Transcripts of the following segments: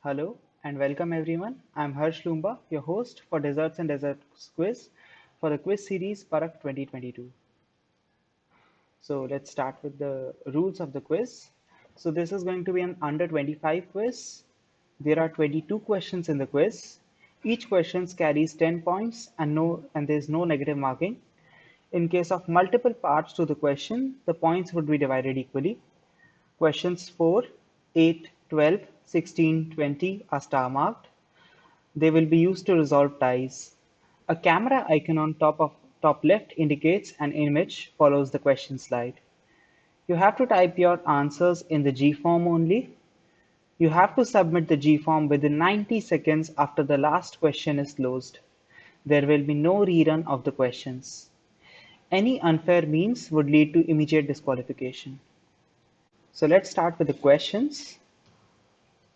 Hello and welcome everyone. I'm Harsh Lumba, your host for Desserts and Desserts Quiz for the quiz series Parakh 2022. So let's start with the rules of the quiz. So this is going to be an under 25 quiz. There are 22 questions in the quiz. Each question carries 10 points and there's no negative marking. In case of multiple parts to the question, the points would be divided equally. Questions 4, 8, 12, 16, 20 are star marked. They will be used to resolve ties. A camera icon on top left indicates an image follows the question slide. You have to type your answers in the G form only. You have to submit the G form within 90 seconds after the last question is closed. There will be no rerun of the questions. Any unfair means would lead to immediate disqualification. So let's start with the questions.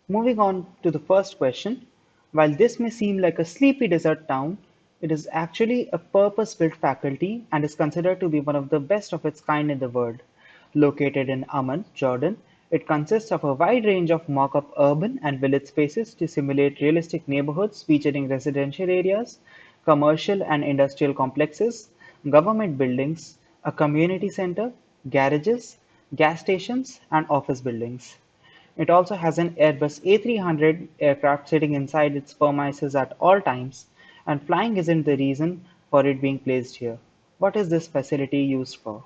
Moving on to the first question, while this may seem like a sleepy desert town, it is actually a purpose-built faculty and is considered to be one of the best of its kind in the world. Located in Amman, Jordan, it consists of a wide range of mock-up urban and village spaces to simulate realistic neighborhoods featuring residential areas, commercial and industrial complexes, government buildings, a community center, garages, gas stations, and office buildings. It also has an Airbus A300 aircraft sitting inside its premises at all times, and flying isn't the reason for it being placed here. What is this facility used for?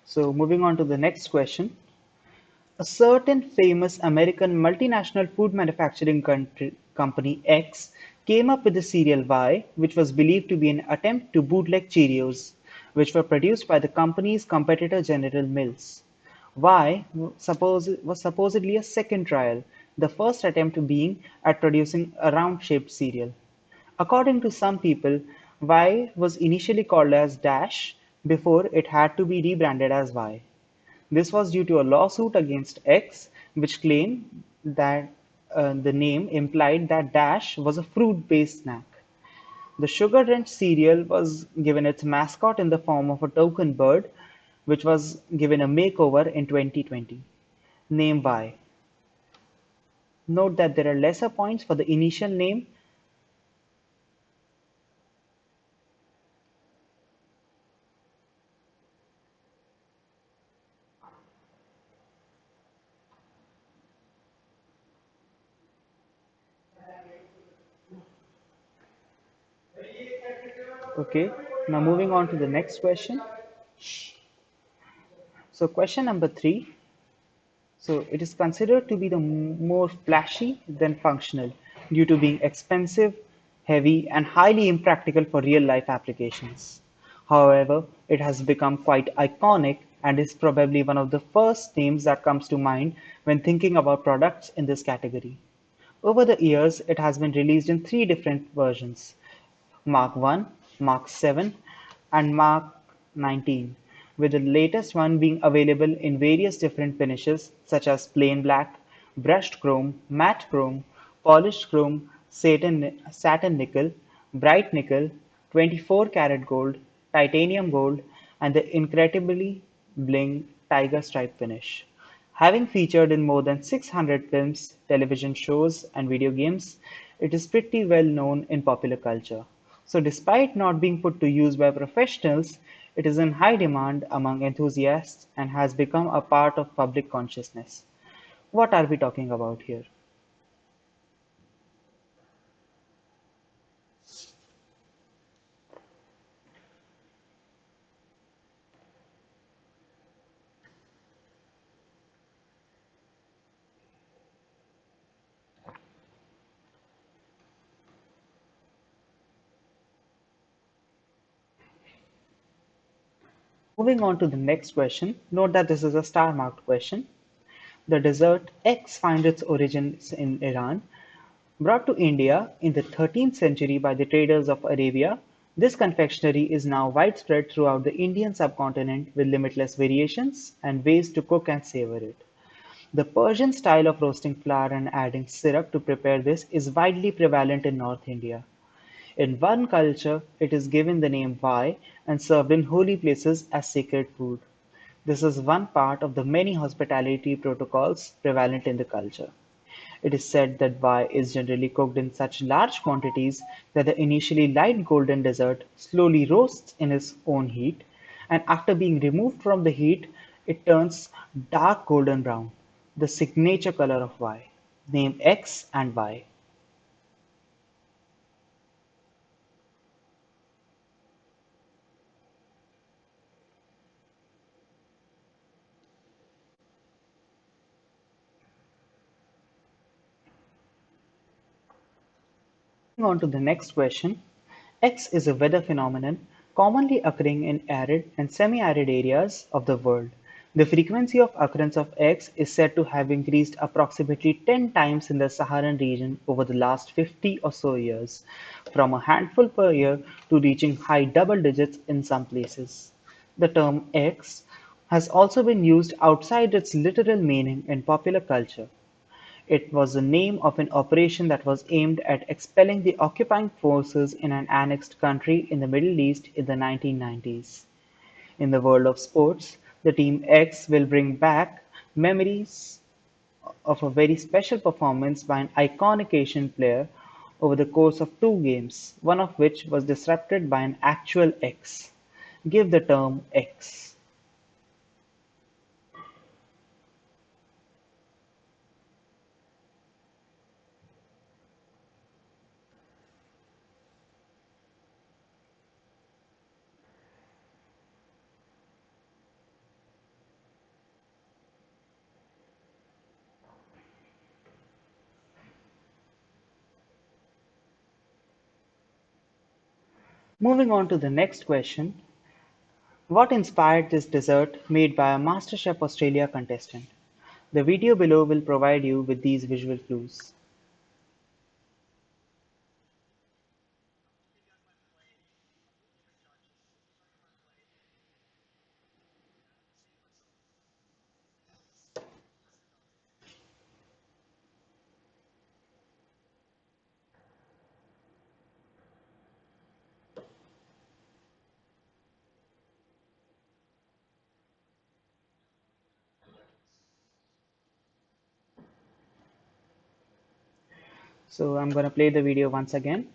So, moving on to the next question. A certain famous American multinational food manufacturing company X came up with the cereal Y, which was believed to be an attempt to bootleg Cheerios, which were produced by the company's competitor General Mills. Was supposedly a second trial, the first attempt being at producing a round-shaped cereal. According to some people, Y was initially called as Dash before it had to be rebranded as Y. This was due to a lawsuit against X, which claimed that the name implied that Dash was a fruit-based snack. The sugar-drenched cereal was given its mascot in the form of a token bird, which was given a makeover in 2020. Name Y. Note that there are lesser points for the initial name. Okay, now moving on to the next question. So question number 3. So it is considered to be the more flashy than functional due to being expensive, heavy, and highly impractical for real-life applications. However, it has become quite iconic and is probably one of the first names that comes to mind when thinking about products in this category. Over the years, it has been released in three different versions: Mark I, Mark 7, and Mark 19, with the latest one being available in various different finishes such as plain black, brushed chrome, matte chrome, polished chrome, satin nickel, bright nickel, 24-karat gold, titanium gold, and the incredibly bling tiger stripe finish. Having featured in more than 600 films, television shows, and video games, it is pretty well known in popular culture. So despite not being put to use by professionals, it is in high demand among enthusiasts and has become a part of public consciousness. What are we talking about here? Moving on to the next question, note that this is a star marked question. The dessert X finds its origins in Iran. Brought to India in the 13th century by the traders of Arabia, this confectionery is now widespread throughout the Indian subcontinent with limitless variations and ways to cook and savor it. The Persian style of roasting flour and adding syrup to prepare this is widely prevalent in North India. In one culture, it is given the name Vai and served in holy places as sacred food. This is one part of the many hospitality protocols prevalent in the culture. It is said that Vai is generally cooked in such large quantities that the initially light golden dessert slowly roasts in its own heat, and after being removed from the heat, it turns dark golden brown, the signature color of Vai. Name X and Y. Moving on to the next question. X is a weather phenomenon commonly occurring in arid and semi-arid areas of the world. The frequency of occurrence of X is said to have increased approximately 10 times in the Saharan region over the last 50 or so years, from a handful per year to reaching high double digits in some places. The term X has also been used outside its literal meaning in popular culture. It was the name of an operation that was aimed at expelling the occupying forces in an annexed country in the Middle East in the 1990s. In the world of sports, the Team X will bring back memories of a very special performance by an iconic Asian player over the course of two games, one of which was disrupted by an actual X. Give the term X. Moving on to the next question. What inspired this dessert made by a MasterChef Australia contestant? The video below will provide you with these visual clues. So I'm going to play the video once again.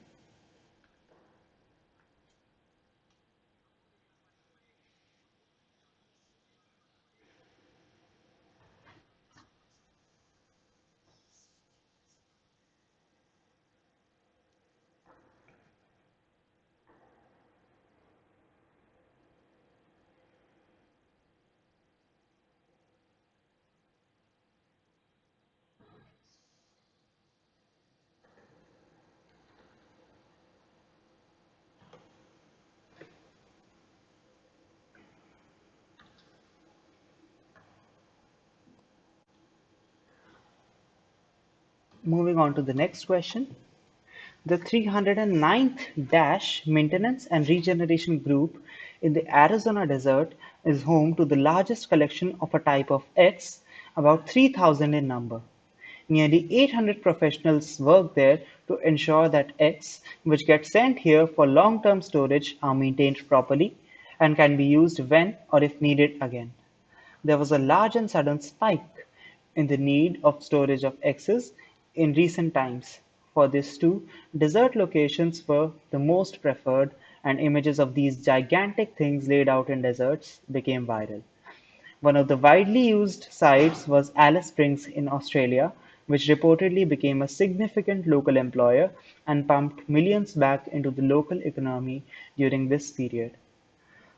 Moving on to the next question. The 309th Dash Maintenance and Regeneration Group in the Arizona desert is home to the largest collection of a type of X, about 3,000 in number. Nearly 800 professionals work there to ensure that eggs, which get sent here for long-term storage, are maintained properly and can be used when or if needed again. There was a large and sudden spike in the need of storage of eggs in recent times. For this too, desert locations were the most preferred, and images of these gigantic things laid out in deserts became viral. One of the widely used sites was Alice Springs in Australia, which reportedly became a significant local employer and pumped millions back into the local economy during this period.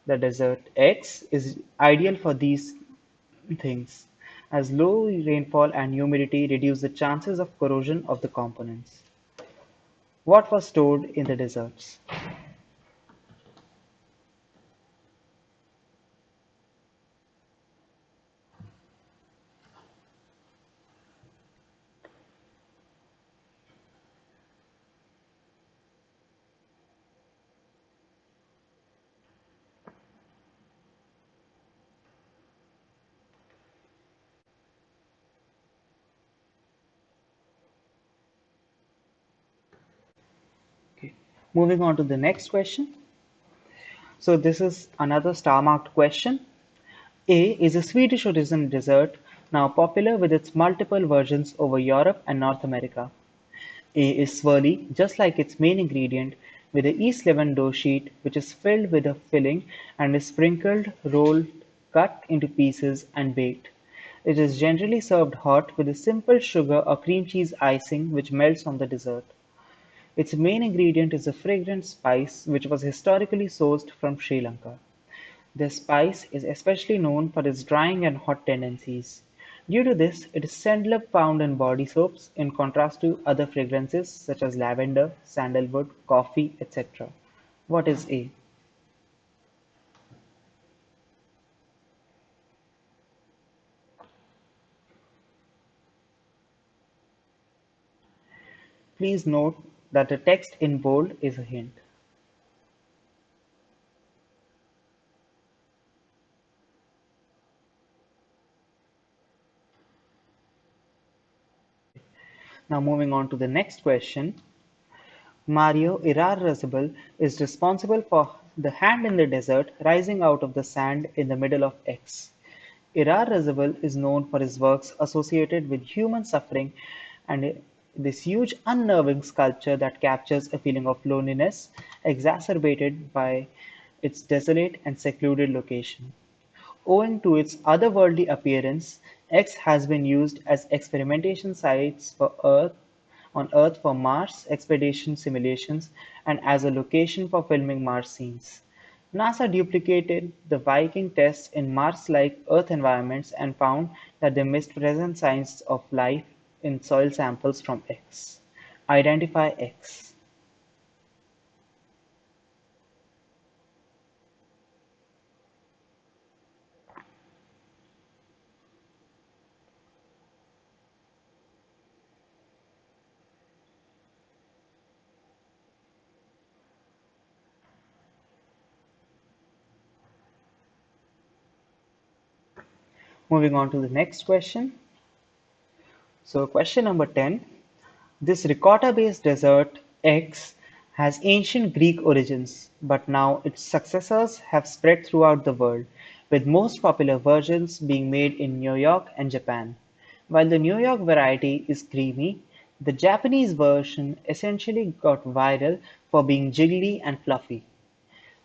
The Desert X is ideal for these things, as low rainfall and humidity reduce the chances of corrosion of the components. What was stored in the deserts? Moving on to the next question. So this is another star-marked question. A is a Swedish origin dessert now popular with its multiple versions over Europe and North America. A is swirly, just like its main ingredient, with a East Leaven dough sheet which is filled with a filling and is sprinkled, rolled, cut into pieces, and baked. It is generally served hot with a simple sugar or cream cheese icing which melts on the dessert. Its main ingredient is a fragrant spice which was historically sourced from Sri Lanka. This spice is especially known for its drying and hot tendencies. Due to this, it is seldom found in body soaps in contrast to other fragrances such as lavender, sandalwood, coffee, etc. What is A? Please note that the text in bold is a hint. Now moving on to the next question. Mario Irarrázaval is responsible for the hand in the desert rising out of the sand in the middle of X. Irarrázaval is known for his works associated with human suffering and this huge unnerving sculpture that captures a feeling of loneliness exacerbated by its desolate and secluded location. Owing to its otherworldly appearance, X has been used as experimentation sites on Earth for Mars expedition simulations and as a location for filming Mars scenes. NASA duplicated the Viking tests in Mars-like Earth environments and found that they missed present signs of life in soil samples from X. Identify X. Moving on to the next question. So question number 10. This ricotta-based dessert, X, has ancient Greek origins, but now its successors have spread throughout the world, with most popular versions being made in New York and Japan. While the New York variety is creamy, the Japanese version essentially got viral for being jiggly and fluffy.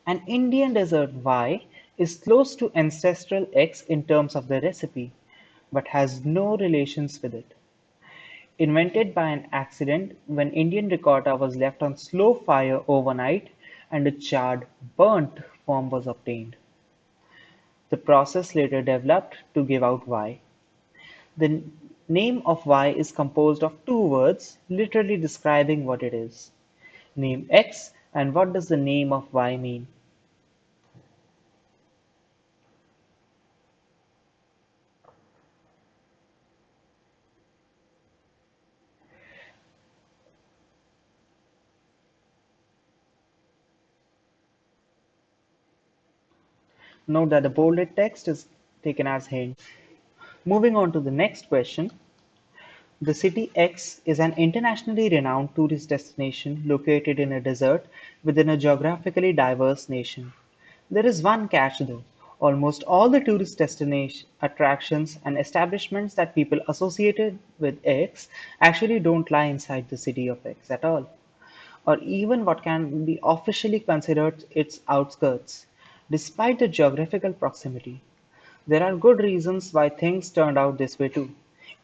An Indian dessert Y is close to ancestral X in terms of the recipe, but has no relations with it. Invented by an accident when Indian ricotta was left on slow fire overnight and a charred, burnt form was obtained. The process later developed to give out Y. The name of Y is composed of two words literally describing what it is. Name X and what does the name of Y mean? Note that the bolded text is taken as hint. Moving on to the next question. The city X is an internationally renowned tourist destination located in a desert within a geographically diverse nation. There is one catch though. Almost all the tourist destination attractions and establishments that people associated with X actually don't lie inside the city of X at all, or even what can be officially considered its outskirts, despite the geographical proximity. There are good reasons why things turned out this way too.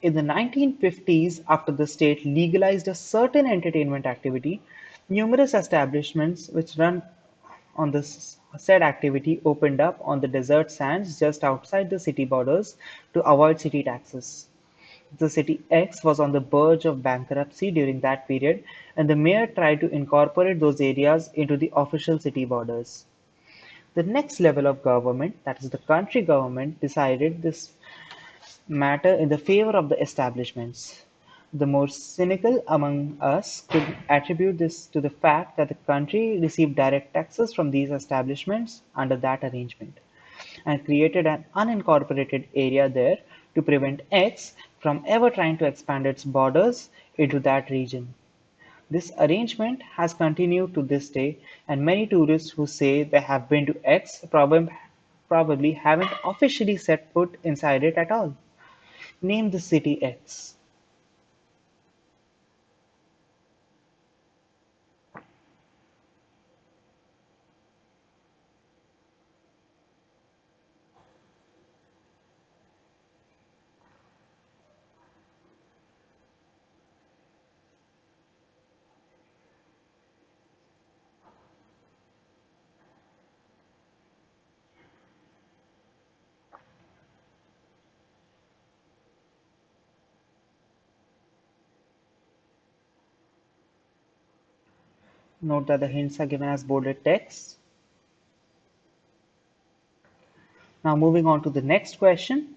In the 1950s, after the state legalized a certain entertainment activity, numerous establishments which run on this said activity opened up on the desert sands just outside the city borders to avoid city taxes. The city X was on the verge of bankruptcy during that period, and the mayor tried to incorporate those areas into the official city borders. The next level of government, that is the country government, decided this matter in the favor of the establishments. The more cynical among us could attribute this to the fact that the country received direct taxes from these establishments under that arrangement, and created an unincorporated area there to prevent X from ever trying to expand its borders into that region. This arrangement has continued to this day, and many tourists who say they have been to X probably haven't officially set foot inside it at all. Name the city X. Note that the hints are given as bolded text. Now moving on to the next question.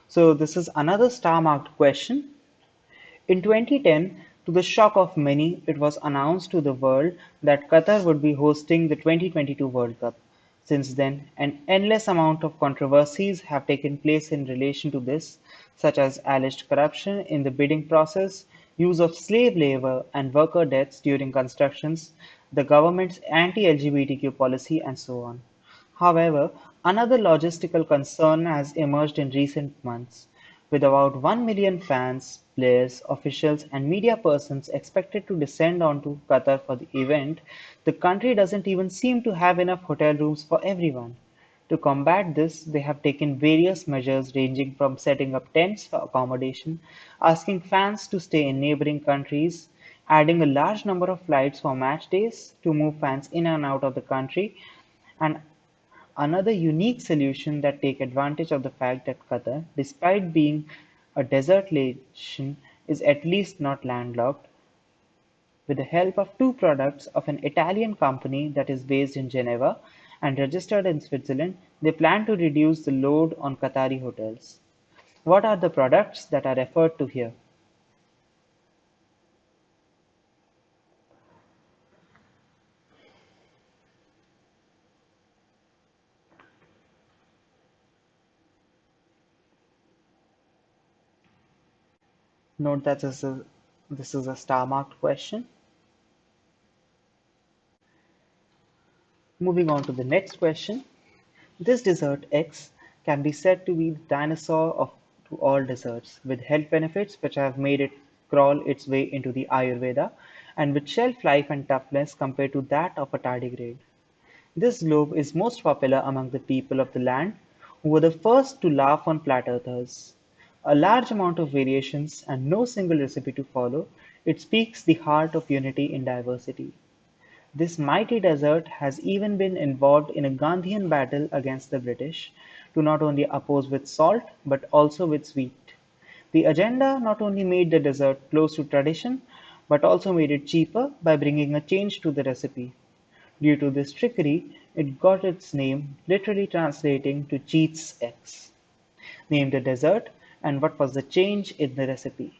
So this is another star marked question. In 2010, to the shock of many, it was announced to the world that Qatar would be hosting the 2022 World Cup. Since then, an endless amount of controversies have taken place in relation to this, such as alleged corruption in the bidding process, use of slave labor and worker deaths during constructions, the government's anti-LGBTQ policy, and so on. However, another logistical concern has emerged in recent months. With about 1 million fans, players, officials, and media persons expected to descend onto Qatar for the event, the country doesn't even seem to have enough hotel rooms for everyone. To combat this, they have taken various measures ranging from setting up tents for accommodation, asking fans to stay in neighboring countries, adding a large number of flights for match days to move fans in and out of the country, and another unique solution that take advantage of the fact that Qatar, despite being a desert nation, is at least not landlocked. With the help of two products of an Italian company that is based in Geneva and registered in Switzerland, they plan to reduce the load on Qatari hotels. What are the products that are referred to here? Note that this is a star marked question. Moving on to the next question. This dessert X can be said to be the dinosaur of to all desserts, with health benefits which have made it crawl its way into the Ayurveda, and with shelf life and toughness compared to that of a tardigrade. This globe is most popular among the people of the land, who were the first to laugh on flat earthers. A large amount of variations and no single recipe to follow, it speaks the heart of unity in diversity. This mighty desert has even been involved in a Gandhian battle against the British, to not only oppose with salt but also with sweet. The agenda not only made the dessert close to tradition, but also made it cheaper by bringing a change to the recipe. Due to this trickery, it got its name, literally translating to cheats X. Name the dessert and what was the change in the recipe.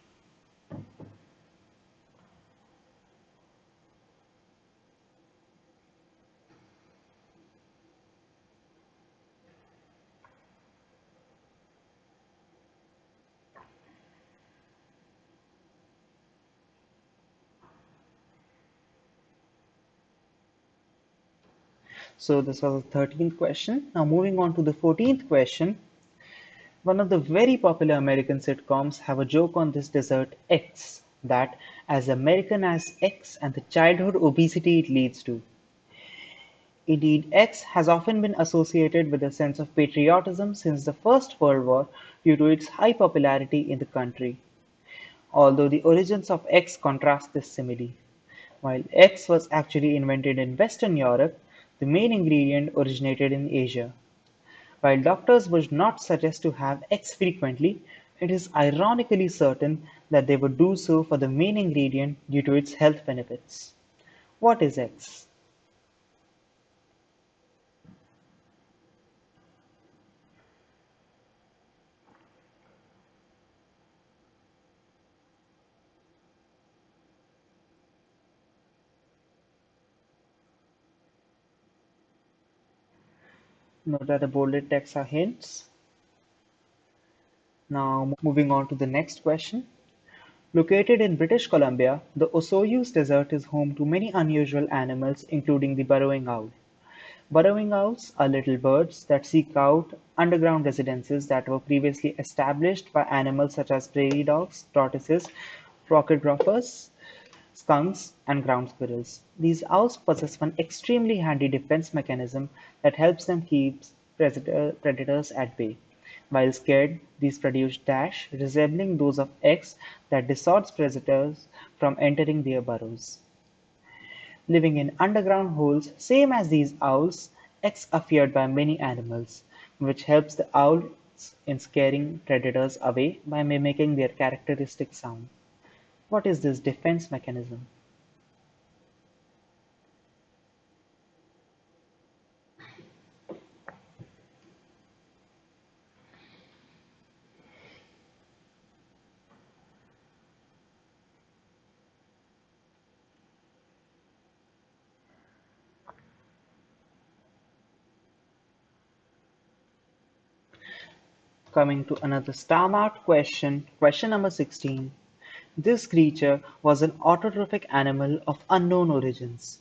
So this was the 13th question. Now moving on to the 14th question. One of the very popular American sitcoms have a joke on this dessert X, that as American as X and the childhood obesity it leads to. Indeed, X has often been associated with a sense of patriotism since the First World War due to its high popularity in the country, although the origins of X contrast this simile. While X was actually invented in Western Europe, the main ingredient originated in Asia. While doctors would not suggest to have eggs frequently, it is ironically certain that they would do so for the main ingredient due to its health benefits. What is eggs? Note that the bolded text are hints. Now moving on to the next question. Located in British Columbia, the Osoyoos Desert is home to many unusual animals including the burrowing owl. Burrowing owls are little birds that seek out underground residences that were previously established by animals such as prairie dogs, tortoises, pocket gophers, skunks, and ground squirrels. These owls possess one extremely handy defense mechanism that helps them keep predators at bay. While scared, these produce dash resembling those of eggs that dissuades predators from entering their burrows. Living in underground holes, same as these owls, eggs are feared by many animals, which helps the owls in scaring predators away by mimicking their characteristic sound. What is this defense mechanism? Coming to another star marked question, question number 16. This creature was an autotrophic animal of unknown origins.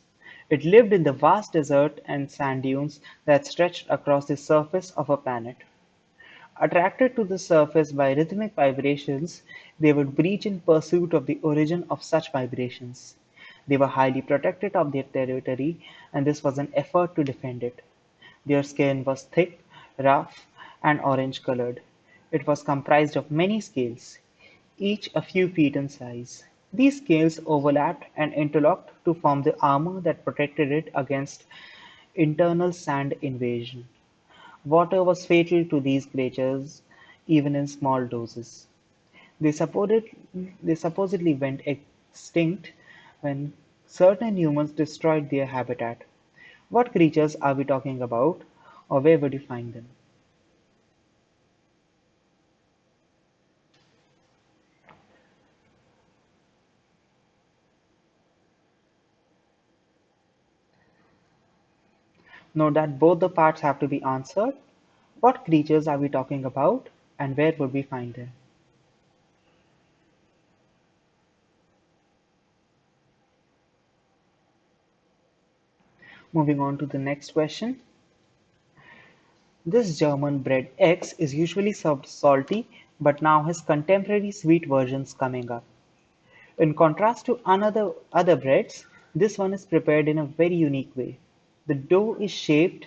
It lived in the vast desert and sand dunes that stretched across the surface of a planet. Attracted to the surface by rhythmic vibrations, they would breach in pursuit of the origin of such vibrations. They were highly protective of their territory, and this was an effort to defend it. Their skin was thick, rough, and orange colored. It was comprised of many scales, each a few feet in size. These scales overlapped and interlocked to form the armor that protected it against internal sand invasion. Water was fatal to these creatures, even in small doses. They, supported, they supposedly went extinct when certain humans destroyed their habitat. What creatures are we talking about, or where would you find them? Note that both the parts have to be answered. What creatures are we talking about, and where would we find them? Moving on to the next question. This German bread X is usually served salty, but now has contemporary sweet versions coming up. In contrast to another other breads, this one is prepared in a very unique way. The dough is shaped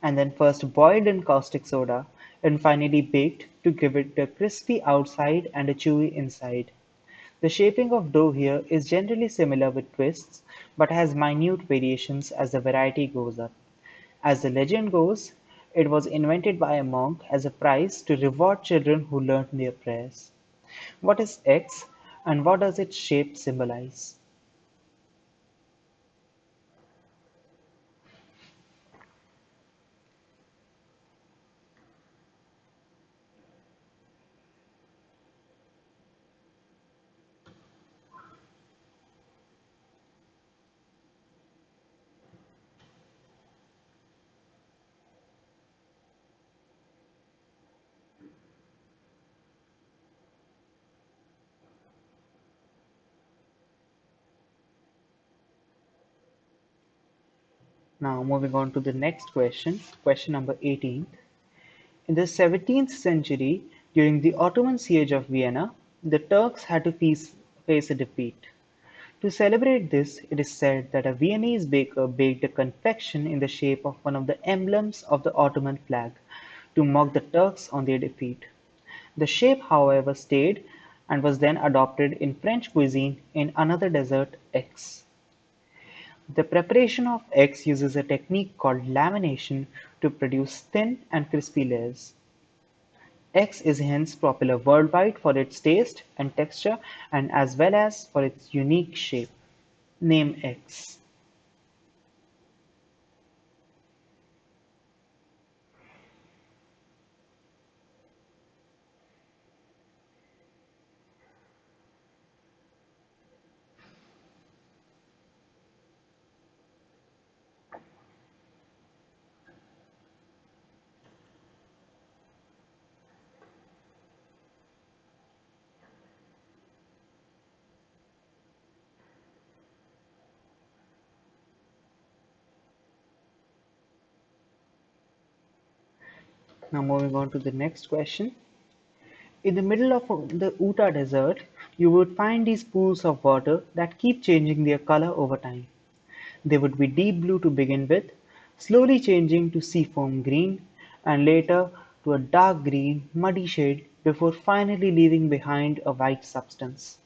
and then first boiled in caustic soda and finally baked to give it a crispy outside and a chewy inside. The shaping of dough here is generally similar with twists, but has minute variations as the variety goes up. As the legend goes, it was invented by a monk as a prize to reward children who learned their prayers. What is X, and what does its shape symbolize? Now, moving on to the next question, question number 18. In the 17th century, during the Ottoman siege of Vienna, the Turks had to face a defeat. To celebrate this, it is said that a Viennese baker baked a confection in the shape of one of the emblems of the Ottoman flag to mock the Turks on their defeat. The shape, however, stayed and was then adopted in French cuisine in another dessert, X. The preparation of eggs uses a technique called lamination to produce thin and crispy layers. Eggs is hence popular worldwide for its taste and texture and as well as for its unique shape. Name eggs. Now moving on to the next question. In the middle of the Utah Desert, you would find these pools of water that keep changing their color over time. They would be deep blue to begin with, slowly changing to seafoam green, and later to a dark green, muddy shade before finally leaving behind a white substance.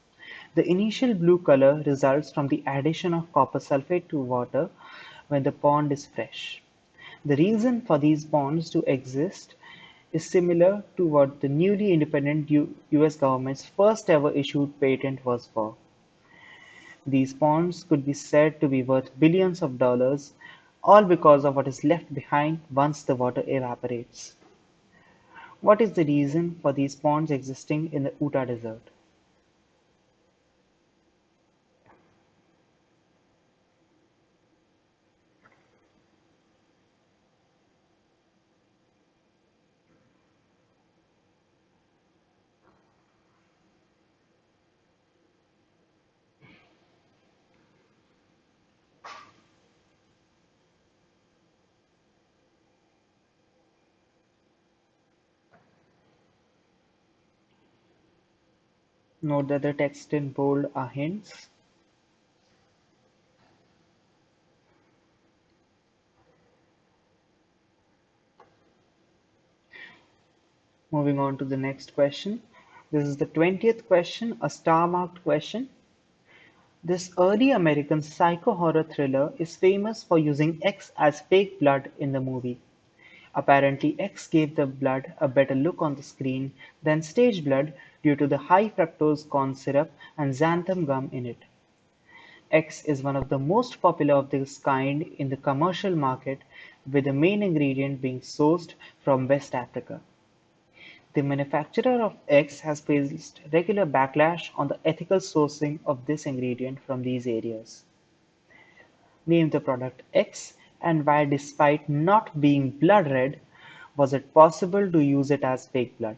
The initial blue color results from the addition of copper sulfate to water when the pond is fresh. The reason for these ponds to exist is similar to what the newly independent US government's first ever issued patent was for. These ponds could be said to be worth billions of dollars, all because of what is left behind once the water evaporates. What is the reason for these ponds existing in the Utah Desert? Note that the text in bold are hints. Moving on to the next question. This is the 20th question, a star marked question. This early American psycho-horror thriller is famous for using X as fake blood in the movie. Apparently X gave the blood a better look on the screen than stage blood due to the high fructose corn syrup and xanthan gum in it. X is one of the most popular of this kind in the commercial market, with the main ingredient being sourced from West Africa. The manufacturer of X has faced regular backlash on the ethical sourcing of this ingredient from these areas. Name the product X, and why, despite not being blood red, was it possible to use it as fake blood?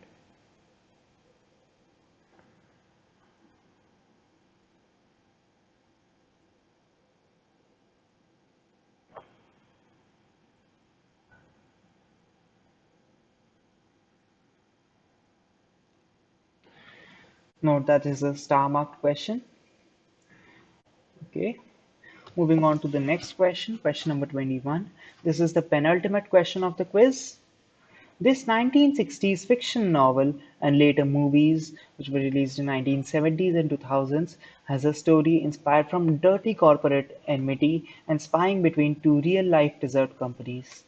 Note that is a star marked question. Okay. Moving on to the next question, question number 21. This is the penultimate question of the quiz. This 1960s fiction novel and later movies, which were released in 1970s and 2000s, has a story inspired from dirty corporate enmity and spying between two real-life dessert companies.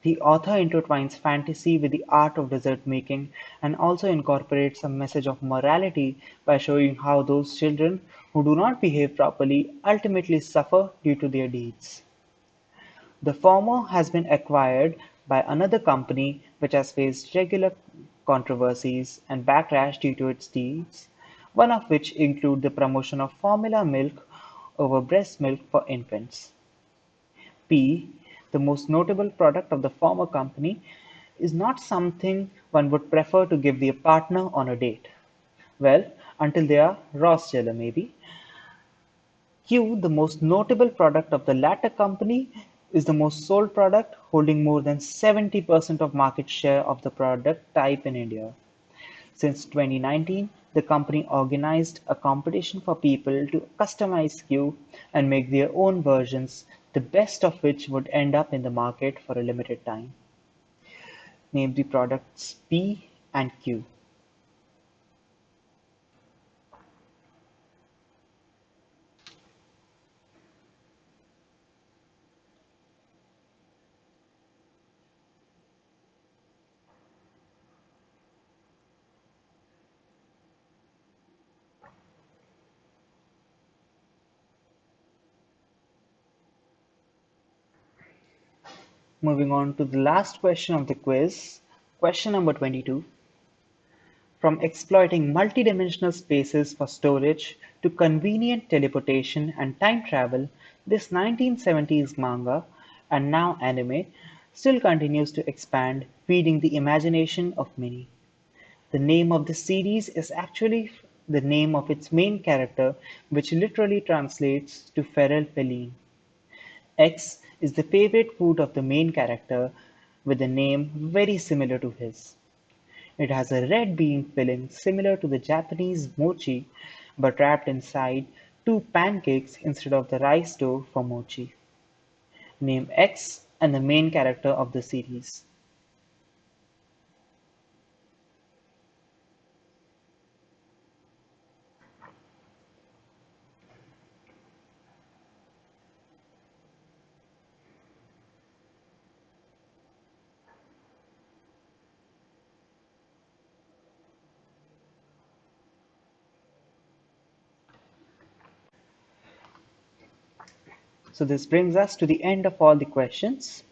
The author intertwines fantasy with the art of dessert making and also incorporates a message of morality by showing how those children who do not behave properly ultimately suffer due to their deeds. The former has been acquired by another company which has faced regular controversies and backlash due to its deeds, one of which include the promotion of formula milk over breast milk for infants. P, the most notable product of the former company, is not something one would prefer to give their partner on a date. Well, until they are Ross Geller maybe. Q, the most notable product of the latter company, is the most sold product, holding more than 70% of market share of the product type in India. Since 2019, the company organized a competition for people to customize Q and make their own versions, the best of which would end up in the market for a limited time. Name the products P and Q. Moving on to the last question of the quiz, question number 22. From exploiting multidimensional spaces for storage to convenient teleportation and time travel, this 1970s manga, and now anime, still continues to expand, feeding the imagination of many. The name of the series is actually the name of its main character, which literally translates to feral feline. X is the favorite food of the main character, with a name very similar to his. It has a red bean filling similar to the Japanese mochi, but wrapped inside two pancakes instead of the rice dough for mochi. Name X and the main character of the series. So this brings us to the end of all the questions.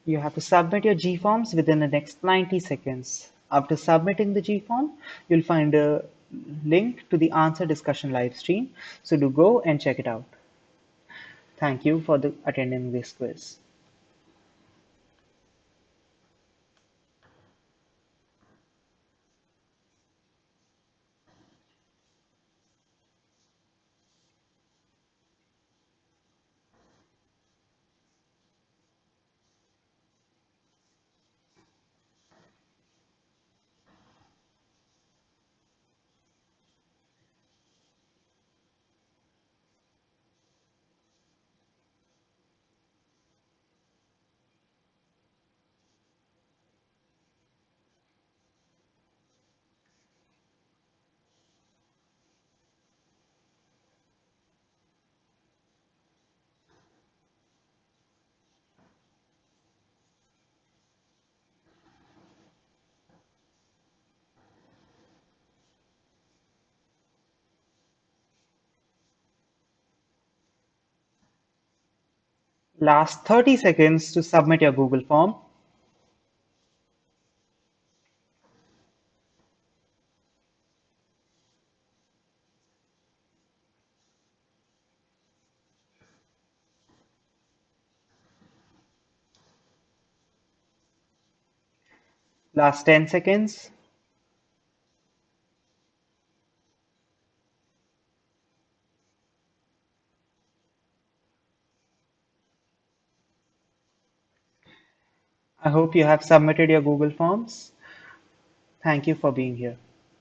You have to submit your G-forms within the next 90 seconds. After submitting the G-form, you'll find a link to the answer discussion live stream. So do go and check it out. Thank you for attending this quiz. Last 30 seconds to submit your Google form. Last 10 seconds. I hope you have submitted your Google forms. Thank you for being here.